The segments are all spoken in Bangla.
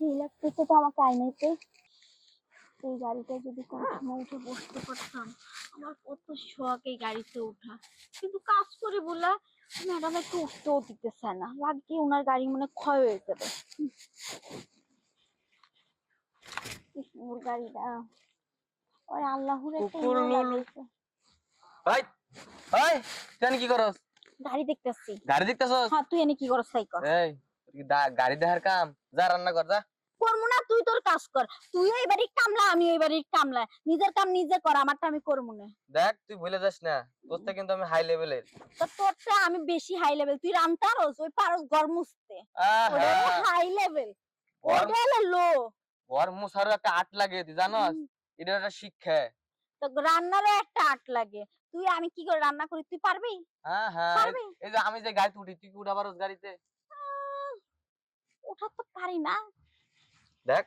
সেই লাগতেছে তো আমাকে আয়নাতে। এই গাড়িটা যদি কোনো সময় উঠে বসতে পারতাম, আমার কত শখ এই গাড়িতে ওঠা। কিন্তু কাজ করে বলা ম্যাডাম একটু উঠতেও দিতেছে না, লাগে ওনার গাড়ি মনে ক্ষয় হয়ে যাবে। ওর গাড়িটা ওই আল্লাহর একটা ইয়ে লাগাইছে। ভাই ভাই তুই কি করস? গাড়ি দেখতেছি। গাড়ি দেখতেছস? হ্যাঁ, তুই এনে কি করস তাই কর। এই গাড়ি দেখার কাম, যা রান্না কর যা। করবো না, তুই তোর কাজ কর। তুই এই বাড়ির কামলা, আমি ওই বাড়ির কামলা, নিজের কাম নিজে কর, আমারটা আমি করবো না। দেখ তুই ভুলে যাস না, তোরটা কিন্তু আমি হাই লেভেলের। তো তোরটা আমি বেশি হাই লেভেল, তুই রান্তারস ওই পারস ঘর মুছতে, ওটা হাই লেভেল, ওটা হলো লো। ঘর মুছারও একটা আট লাগে, তুই জানস? এটা একটা শিক্ষা। তো রান্নারও একটা আট লাগে। তুই আমি কি করে রান্না করি তুই পারবি? হ্যাঁ হ্যাঁ, পারবি? এই যে আমি যে গাড়িতে উঠি, তুই কি উঠা পারস গাড়িতে? ওঠা তো পারি না। দেখ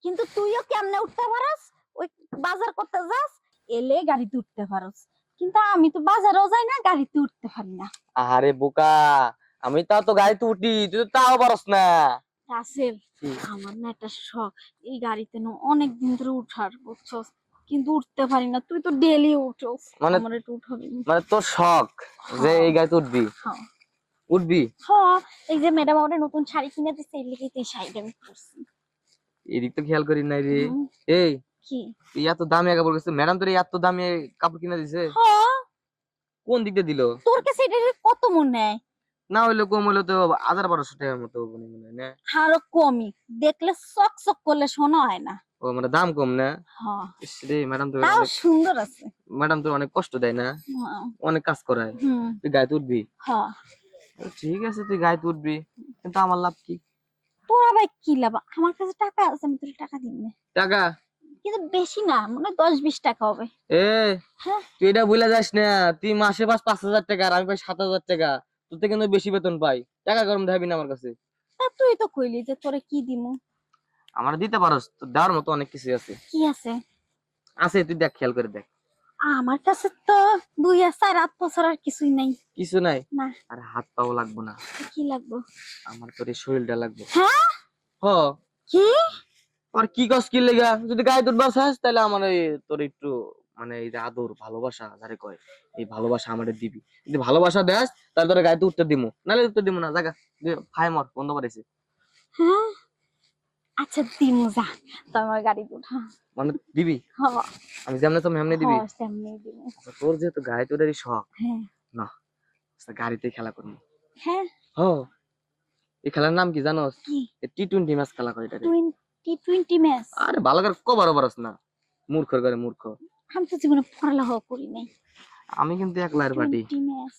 কিন্তু তুইও কেমনে উঠতে পারস? ওই বাজার করতে যাস, এলে গাড়িতে উঠতে পারস, কিন্তু আমি তো বাজারেও যাই না, গাড়িতে উঠতে পারি না। আরে বোকা, আমি তাও তো গাড়িতে উঠি, তুই তো তাও পারস না। রাসেল, আমার না একটা শখ এই গাড়িতে না অনেক দিন ধরে উঠার, বুঝছস, কিন্তু উঠতে পারি না। তুই তো ডেলি উঠোস, মানে আমার একটু উঠাবি? মানে তোর শখ যে এই গাড়িতে উঠবি? হ্যাঁ উঠবি? হ্যাঁ, এই যে ম্যাডাম আমাদের নতুন শাড়ি কিনে দিচ্ছে, এই লিখে এই শাড়িটা আমি পরছি। এদিক তো খেয়াল করি নাই রে। এই কি তুই এত দামি কাপড় কিনছিস? ম্যাডাম তোর এত দামি কাপড় কিনে দিছে? হ্যাঁ, কোন দিক দিয়ে দিল? তোর কাছে এটা কত মনে নেয়? না হইলে কম হইলে তো ১,৫০০ টাকার মতো মনে হয় না? আরো কমই, দেখলে চক চক করলে শোনা হয় না। ও মানে দাম কম না? হ্যাঁ, ইস রে, ম্যাডাম তো তাও অনেক, সুন্দর আছে। ম্যাডাম তো অনেক কষ্ট দেয় না? হ্যাঁ। অনেক কাজ করায়। হুম। তুই গাড়িতে উঠবি? হ্যাঁ। ঠিক আছে, তুই গাড়িতে উঠবি, কিন্তু আমার লাভ কি? তোর আবার কি লাভ? আমার কাছে টাকা আছে, আমি তোর টাকা দিব না। টাকা? কিন্তু বেশি না, মনে হয় 10-20 টাকা হবে। এ হ্যাঁ, তুই এটা ভুলে যাস না, তুই মাসে পাস ৫,০০০ টাকা, আর আমি পাই ৭,০০০ টাকা। তোর থেকে কিন্তু বেশি বেতন পাই। টাকা গরম দেখাবি না আমার কাছে। তা তুই তো কইলি যে তোরে কি দিমু। আমার দিতে পারস, তোর দেওয়ার মতো অনেক কিছু আছে। কি আছে? আছে, তুই দেখ, খেয়াল করে দেখ। আমার কাছে তো 2-4-8 বছর আর কিছুই নাই। কিছু নাই? না। আর হাত পাও লাগবো না। কি লাগবে? আমার তোর এই শরীরটা লাগবে। হ্যাঁ? হ। কি? আর কি কস কি লেগা? যদি গায়ে দুধ বাসাস তাহলে আমার ওই তোর একটু মানে এই যে আদর ভালোবাসা যারে কয়, এই ভালোবাসা আমাদের দিবি। যদি ভালোবাসা দেস তাহলে তোর গায়ে উঠতে দিমু, নাহলে উঠতে দিমু না। জায়গা ফাই মর বন্ধ করেছে। হ্যাঁ, আচ্ছা দিমু, যা তো আমার গাড়ি উঠা। মানে দিবি? হ্যাঁ। আমি যেমনে তো এমনি দিবি? হ্যাঁ, সেমনি দিমু। তোর যেহেতু গায়ে তোরেরই শখ, হ্যাঁ। না গাড়িতে খেলা করবো। হ্যাঁ। হ। এই খেলার নাম কি জানোস? কি? টি-20 ম্যাচ খেলা করে এটারে। 20 ম্যাচ? আরে ভালো করে কবারও পারস না, মূর্খর করে মূর্খ। আমি তো জীবনে পড়ালেখা করি নাই। আমি কিন্তু একলার পার্টি, 20 ম্যাচ?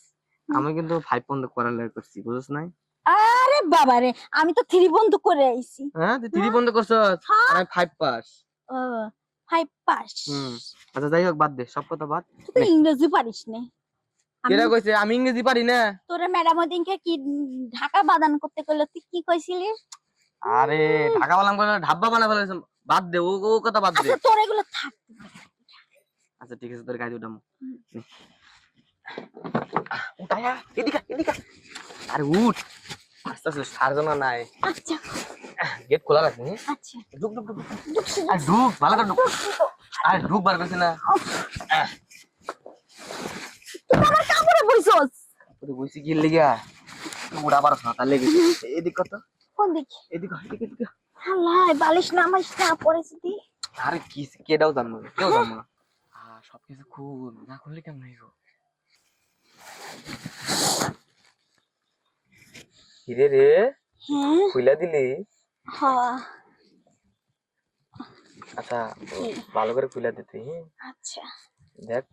আমি কিন্তু 5 পর্যন্ত করার করছি, বুঝছ নাই? আরে বাবা রে, আমি তো 3 বন্ধ করে আইছি। হ্যাঁ, তুই 3 বন্ধ করছস, হ্যাঁ। আর আমি 5 পাস। ও, 5 পাস? আচ্ছা যাই হোক, বাদ দে, সব কথা বাদ। তুই তো ইংরেজি পারিস না। কেডা কইছে আমি ইংরেজি পারি না? তোরে ম্যাডাম ওদিনকে কি ঢাকা বাদান করতে কইলো, তুই কি কইছিলি? আরে ঢাকা বালাম করে ঢাব্বা বানা ফেলেছ, বাদ দে ও ও কথা বাদ দে। আচ্ছা তোর এগুলো থাক। আচ্ছা ঠিক আছে, তোর গাড়ি উঠামু। উঠায়া এদিকে এদিকে। আরে উঠ, আস্তে আস্তে, সারজনা নাই। আচ্ছা গেট খোলা রাখবি। আচ্ছা, ঢুক ঢুক ঢুক। ঢুকছি। আর ঢুক, ভালো করে ঢুক। আরে ঢুক, বার করছিস না? তুই আমার কাপড়ে বইছস। তুই বইছি কি লাগিয়া? উড়া পারছ না, তার লেগে। এদিক কত? কোন দিকে? এদিক এদিক এদিক। আল্লাহ, বালিশ নামাইস না, পড়েছি দি। আরে কি কেডাও জানবো, কেউ জানবো না। সবকিছু খুল, না খুললে কেমন হইব? হিরে রে, হ্যাঁ। খুইলা দিলি? হ্যাঁ। আচ্ছা ভালো করে খুইলা দিতে। আচ্ছা। দেখ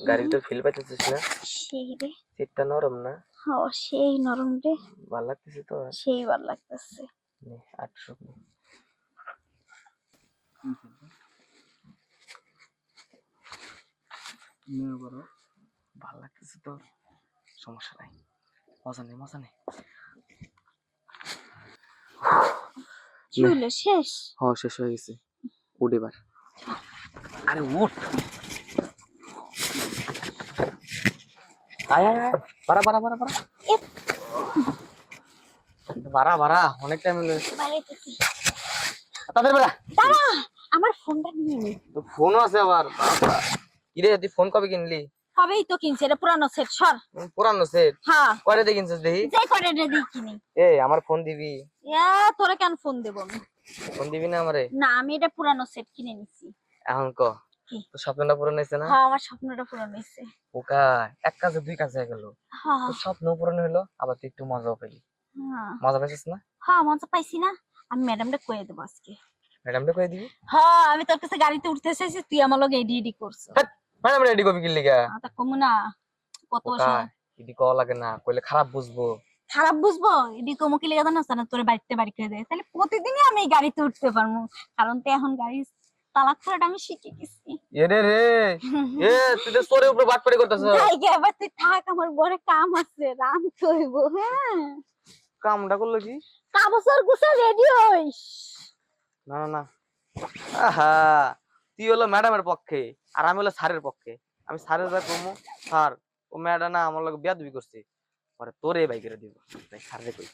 গাড়ির তো ফিল পাইতেছিস না? সেই রে। সিটটা নরম না? হ্যাঁ, সেই নরম রে। ভালো লাগতেছে তো? সেই ভালো লাগতেছে। 800 ভালো লাগতেছে তো, সমস্যা নাই, মজা নেই মজা নেই। কি হলো, শেষ? হ্যাঁ শেষ হয়ে গেছে, উঠ এবার। আরে উঠ, আয় আয় আয়, পারা পারা পারা পারা। ভাড়া ভাড়া অনেক টাইম বাড়াইতেছি। তাদের বেলা দাঁড়া, আমার ফোনটা নিয়ে নি। তো ফোনও আছে আবার বাবা। কিরে তুই ফোন কবে কিনলি? হবেই তো কিনছে, এটা পুরানো সেট সর। পুরানো সেট হ্যাঁ, কয়টা দিয়ে কিনছিস দেখি? যে করে রেডি কিনি। আমার ফোন দিবি? তোরা কেন ফোন দেবো আমি? ফোন দিবি না আমারে? না, আমি এটা পুরানো সেট কিনে নিছি। এখন ক কি? তোর স্বপ্নটা পূরণ হয়েছে না? হ্যাঁ, আমার স্বপ্নটা পূরণ হয়েছে। ওকা এক কাজে দুই কাজ হয়ে গেল। হ্যাঁ তোর স্বপ্ন পূরণ হইলো, আবার তুই একটু মজাও পেলি। হ্যাঁ মজা পাইছিস না? হ্যাঁ, মজা পাইছি না। আমি ম্যাডামটা কয়ে দেবো আজকে। ম্যাডামটা কই দিবি? হ্যাঁ, আমি তোর কাছে গাড়িতে উঠতে চাইছি, তুই আমার লগে এডি এডি করছো। ম্যাডাম রেডি কবি কিনলি গা? তা কমু না, কত ওকা বছর ইডি কওয়া লাগে না, কইলে খারাপ বুঝবো। খারাপ বুঝবো? এডি কমু কি লেগে জানাস না, তোর বাড়িতে বাড়ি করে দেয়, তাহলে প্রতিদিনই আমি এই গাড়িতে উঠতে পারবো। কারণ তো এখন গাড়ি তালাক করাটা আমি শিখে গেছি। এরে রে তুই তো তোর উপরে বাট পারি করতেছ। যাই গে, এবার তুই থাক, আমার বড় কাম আছে, রামতে হইব। হ্যাঁ, কামটা করলো কি? কাবছর গুছা রেডি হইস। না না না, আহা তুই হলো ম্যাডামের পক্ষে আর আমি হলো স্যারের পক্ষে। আমি স্যারের যা কমু, স্যার ও ম্যাডাম না আমার লগে বেয়াদবি করছে, পরে তোরে বাই করে দিব, তাই স্যারে কই।